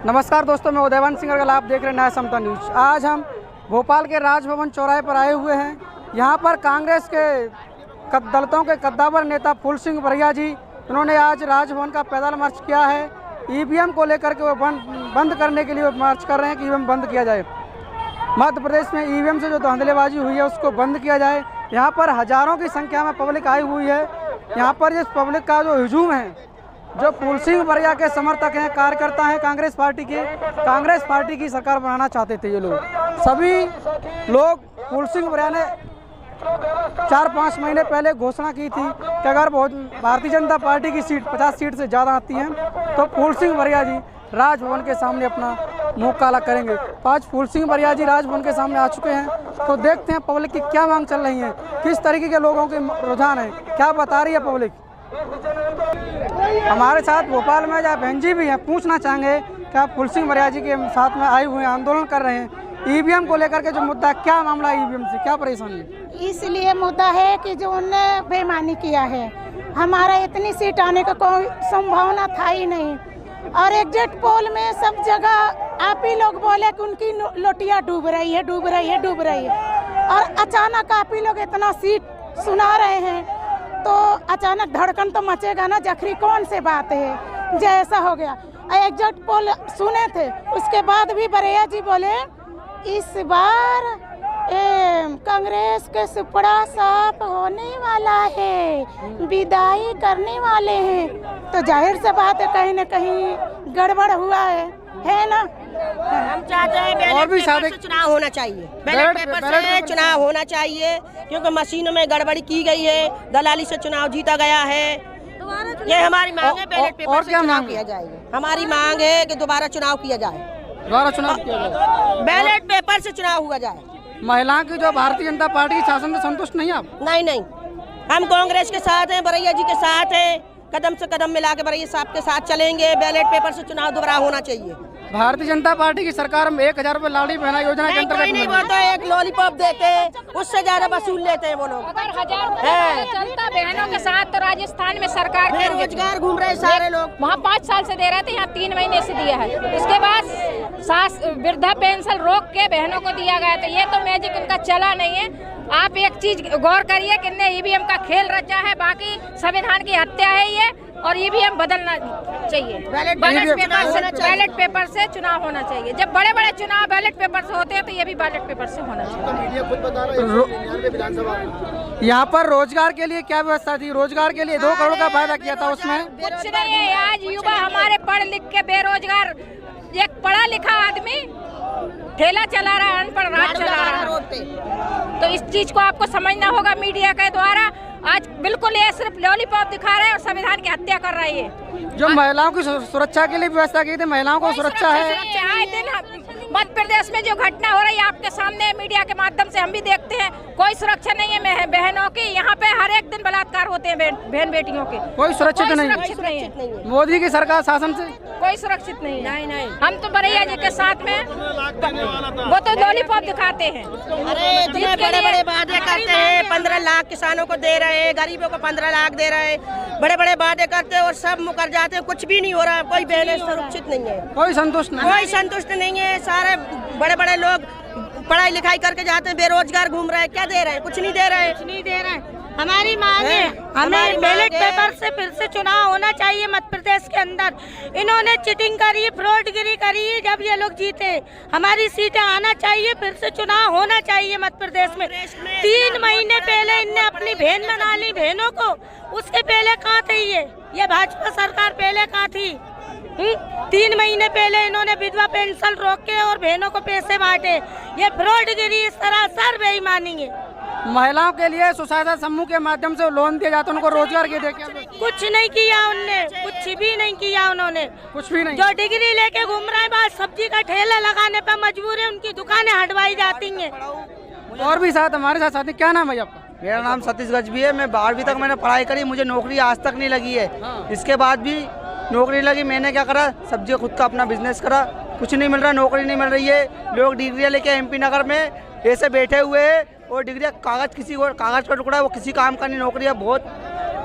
नमस्कार दोस्तों, मैं उदयवान सिंह अगर आप देख रहे हैं नया समता न्यूज। आज हम भोपाल के राजभवन चौराहे पर आए हुए हैं। यहाँ पर कांग्रेस के दलितों के कद्दावर नेता फूल सिंह बरिया जी, उन्होंने आज राजभवन का पैदल मार्च किया है। ईवीएम को लेकर के वो बंद करने के लिए वो मार्च कर रहे हैं कि ईवीएम बंद किया जाए। मध्य प्रदेश में ईवीएम से जो धांधलेबाजी हुई है उसको बंद किया जाए। यहाँ पर हज़ारों की संख्या में पब्लिक आई हुई है। यहाँ पर इस पब्लिक का जो हुजूम है, जो फूल सिंह बरिया के समर्थक हैं, कार्यकर्ता हैं कांग्रेस पार्टी की सरकार बनाना चाहते थे ये लोग। सभी लोग फूल सिंह बरिया ने 4-5 महीने पहले घोषणा की थी कि अगर भारतीय जनता पार्टी की सीट 50 सीट से ज़्यादा आती हैं तो फूल सिंह बरिया जी राजभवन के सामने अपना मुँह काला करेंगे। तो आज फूल सिंह बरिया जी राजभवन के सामने आ चुके हैं, तो देखते हैं पब्लिक की क्या मांग चल रही है, किस तरीके के लोगों के रुझान है, क्या बता रही है पब्लिक। हमारे साथ भोपाल में जहाँ बहन जी भी हैं, पूछना चाहेंगे कि आप फूल सिंह बरिया जी के साथ में आए हुए हैं, आंदोलन कर रहे हैं ईवीएम को लेकर के, जो मुद्दा है, क्या मामला है ईवीएम से, क्या परेशानी है? इसलिए मुद्दा है कि जो उनने बेईमानी किया है, हमारा इतनी सीट आने का कोई संभावना था ही नहीं। और एग्जिट पोल में सब जगह आप ही लोग बोले कि उनकी लोटियाँ डूब रही है। और अचानक आप ही लोग इतना सीट सुना रहे हैं तो अचानक धड़कन तो मचेगा ना। जखरी कौन से बात है जैसा हो गया। एग्जिट पोल सुने थे, उसके बाद भी बरिया जी बोले इस बार कांग्रेस के सुपड़ा साफ होने वाला है, विदाई करने वाले हैं। तो जाहिर से बात है कहीं न कहीं गड़बड़ हुआ है ना। हम चाहते हैं बैलेट पेपर से चुनाव होना चाहिए, बैलेट पेपर से चुनाव होना चाहिए, क्योंकि मशीनों में गड़बड़ी की गई है, दलाली से चुनाव जीता गया है। ये हमारी मांग है, बैलेट पेपर से चुनाव किया जाएगा। हमारी मांग है कि दोबारा चुनाव किया जाए, बैलेट पेपर से चुनाव हुआ जाए। महिला की जो भारतीय जनता पार्टी के शासन से संतुष्ट नहीं आप? नहीं, हम कांग्रेस के साथ हैं, बरिया जी के साथ हैं, कदम से कदम मिला के बरिया साहब के साथ चलेंगे। बैलेट पेपर से चुनाव दोबारा होना चाहिए। भारतीय जनता पार्टी की सरकार में 1000 रुपये लाड़ी बहना योजना के अंतर्गत नहीं बोलता है, एक लॉलीपॉप देते हैं, उससे ज्यादा वसूल लेते हैं वो लोग। अगर 1000 चलता बहनों के साथ तो राजस्थान में सरकार बेरोजगार घूम रहे सारे लोग। वहाँ 5 साल से दे रहे थे, यहाँ 3 महीने से दिया है। उसके बाद सास वृद्धा पेंशन रोक के बहनों को दिया गया था। ये तो मैजिक इनका चला नहीं है। आप एक चीज गौर करिए कि इनने ईवीएम का खेल रचा है, बाकी संविधान की हत्या है ये, और ईवीएम बदलना चाहिए। बैलेट पेपर से चुनाव होना चाहिए। जब बड़े बड़े चुनाव बैलेट पेपर से होते हैं तो ये भी बैलेट पेपर से होना चाहिए। यहाँ पर रोजगार के लिए क्या व्यवस्था थी? रोजगार के लिए 2 करोड़ का वायदा किया था, उसमें कुछ नहीं है। आज युवा हमारे पढ़ लिख के बेरोजगार, एक पढ़ा लिखा आदमी ठेला चला रहा है, अनपढ़ राज चला रहा है। तो इस चीज को आपको समझना होगा मीडिया के द्वारा। आज बिल्कुल ये सिर्फ लॉलीपॉप दिखा रहे हैं और संविधान की हत्या कर रही है। जो महिलाओं की सुरक्षा के लिए व्यवस्था की थी, महिलाओं को सुरक्षा है। आए दिन मध्य प्रदेश में जो घटना हो रही है आपके सामने मीडिया के माध्यम से हम भी देखते हैं, कोई सुरक्षा नहीं है बहनों की। यहाँ पे हर एक दिन बलात्कार होते हैं बहन बेटियों के। कोई सुरक्षित नहीं है। मोदी की सरकार शासन से कोई सुरक्षित नहीं है। नहीं। हम तो बरिया जी के साथ में, वो तो लॉलीपॉप दिखाते हैं। अरे इतने बड़े बड़े वादे करते हैं, 15 लाख किसानों को दे रहे हैं, गरीबों को 15 लाख दे रहे हैं, बड़े बड़े वादे करते हैं और सब मुकर जाते हैं, कुछ भी नहीं हो रहा है। कोई बहनें सुरक्षित नहीं है, कोई संतुष्ट नहीं है। सारे बड़े बड़े लोग पढ़ाई लिखाई करके जाते हैं, बेरोजगार घूम रहे हैं, क्या दे रहे हैं? कुछ नहीं दे रहे हैं। हमारी मांग है, हमें बैलेट पेपर से फिर से चुनाव होना चाहिए मध्य प्रदेश के अंदर। इन्होंने चीटिंग करी, फ्रॉडगिरी करी, जब ये लोग जीते हमारी सीटें आना चाहिए, फिर से चुनाव होना चाहिए मध्य प्रदेश में। 3 महीने पहले इनने अपनी बहन बना ली बहनों को, उसके पहले कहाँ थे ये भाजपा सरकार पहले कहाँ थी? 3 महीने पहले इन्होंने विधवा पेंशन रोक के और बहनों को पैसे बांटे। ये फ्रॉडगिरी, इस तरह सर बेईमानी है। महिलाओं के लिए स्वसहायता समूह के माध्यम से लोन दिया जाता है, उनको रोजगार के देखिए कुछ नहीं किया उनने, कुछ भी नहीं किया उन्होंने, कुछ भी नहीं। जो डिग्री लेके घूम रहे हैं, बस सब्जी का ठेला लगाने पर मजबूर है, उनकी दुकानें हटवाई जाती हैं। और भी साथ हमारे साथ साथी, क्या नाम है आपका? मेरा नाम सतीश गजबी है। मैं 12वीं तक मैंने पढ़ाई करी, मुझे नौकरी आज तक नहीं लगी है। इसके बाद भी नौकरी लगी, मैंने क्या करा, सब्जी खुद का अपना बिजनेस करा, कुछ नहीं मिल रहा, नौकरी नहीं मिल रही है। लोग डिग्रियाँ लेके MP नगर में ऐसे बैठे हुए हैं और डिग्रियाँ कागज का टुकड़ा है, वो किसी काम का नहीं। नौकरियाँ बहुत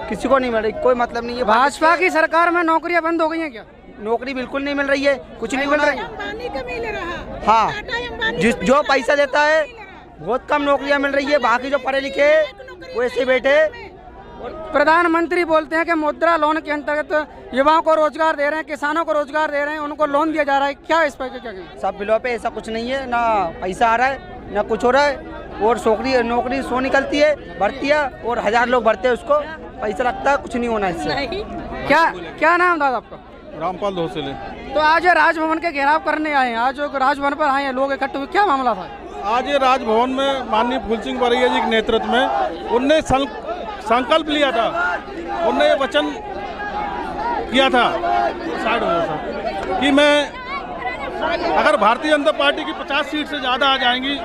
किसी को नहीं मिल रही, कोई मतलब नहीं है। भाजपा की सरकार में नौकरियां बंद हो गई हैं क्या? नौकरी बिल्कुल नहीं मिल रही है, कुछ नहीं मिल रहा है। अंबानी का मिल रहा। हाँ, टाटा अंबानी जिस को जो मिल रहा पैसा देता है बहुत कम नौकरियां मिल रही है, बाकी जो पढ़े लिखे वो ऐसे बैठे। प्रधानमंत्री बोलते हैं कि मुद्रा लोन के अंतर्गत युवाओं को रोजगार दे रहे हैं, किसानों को रोजगार दे रहे हैं, उनको लोन दिया जा रहा है, क्या इस पर क्या कहें? सब बिलों पे ऐसा कुछ नहीं है, ना पैसा आ रहा है ना कुछ हो रहा है। और नौकरी सो निकलती है, भरती है और 1000 लोग भरते हैं उसको, पैसा लगता है, कुछ नहीं होना इससे। क्या नाम दादा आपका? रामपाल धोसले। तो आज ये राजभवन के घेराव करने आए हैं, आज जो राजभवन पर आए हैं लोग इकट्ठे हुए, क्या मामला था? आज ये राजभवन में माननीय फूल सिंह बरैया जी के नेतृत्व में उनने संकल्प लिया था, उनने ये वचन किया था कि मैं अगर भारतीय जनता पार्टी की 50 सीट से ज़्यादा आ जाएंगी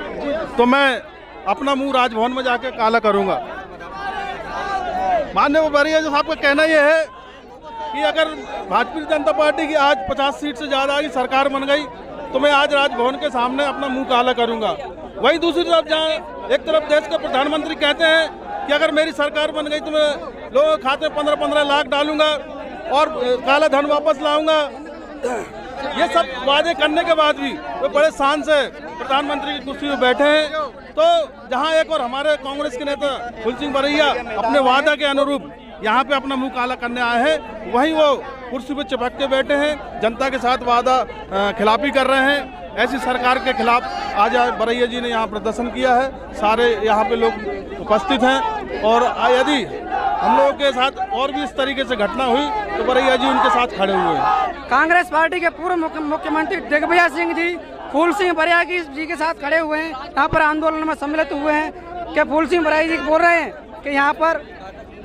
तो मैं अपना मुंह राजभवन में जाके काला करूंगा। माननीय बरैया जी साहब का कहना यह है कि अगर भारतीय जनता पार्टी की आज 50 सीट से ज़्यादा की सरकार बन गई तो मैं आज राजभवन के सामने अपना मुंह काला करूंगा। वहीं दूसरी तरफ जहाँ एक तरफ देश के प्रधानमंत्री कहते हैं कि अगर मेरी सरकार बन गई तो मैं लोगों के खाते में 15-15 लाख डालूंगा और काला धन वापस लाऊंगा। ये सब वादे करने के बाद भी वो बड़े शान से प्रधानमंत्री की कुर्सी में बैठे हैं। तो जहां एक और हमारे कांग्रेस के नेता फूल सिंह बरैया अपने वादा के अनुरूप यहाँ पे अपना मुंह काला करने आए हैं, वहीं वो कुर्सी पे चिपक के बैठे हैं, जनता के साथ वादा खिलाफी कर रहे हैं। ऐसी सरकार के खिलाफ आज बरैया जी ने यहाँ प्रदर्शन किया है, सारे यहाँ पे लोग उपस्थित हैं। और यदि हम लोगों के साथ और भी इस तरीके से घटना हुई तो बरैया जी उनके साथ खड़े हुए हैं। कांग्रेस पार्टी के पूर्व मुख्यमंत्री दिग्विजय सिंह जी फूल सिंह बरैया जी के साथ खड़े हुए हैं, यहाँ पर आंदोलन में सम्मिलित हुए हैं। क्या फूल सिंह बरैया जी बोल रहे हैं कि यहाँ पर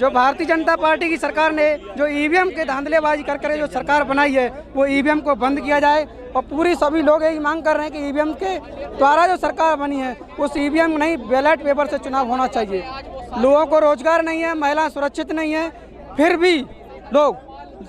जो भारतीय जनता पार्टी की सरकार ने जो ईवीएम के धांधलेबाजी कर जो सरकार बनाई है वो ईवीएम को बंद किया जाए, और पूरी सभी लोग यही मांग कर रहे हैं कि ईवीएम के द्वारा जो सरकार बनी है उस ईवीएम नहीं बैलेट पेपर से चुनाव होना चाहिए। लोगों को रोजगार नहीं है, महिलाएं सुरक्षित नहीं है, फिर भी लोग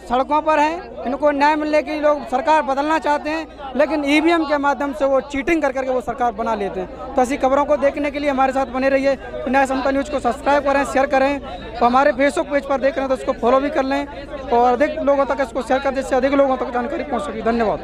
सड़कों पर हैं। इनको न्याय मिलने के लिए लोग सरकार बदलना चाहते हैं, लेकिन ईवीएम के माध्यम से वो चीटिंग कर करके वो सरकार बना लेते हैं। तो ऐसी खबरों को देखने के लिए हमारे साथ बने रहिए। न्याय समता न्यूज़ को सब्सक्राइब करें, शेयर करें, तो हमारे फेसबुक पेज पर देख रहे हैं तो इसको फॉलो भी कर लें और अधिक लोगों तक इसको शेयर कर, जिससे अधिक लोगों तक जानकारी पहुँच सके। धन्यवाद।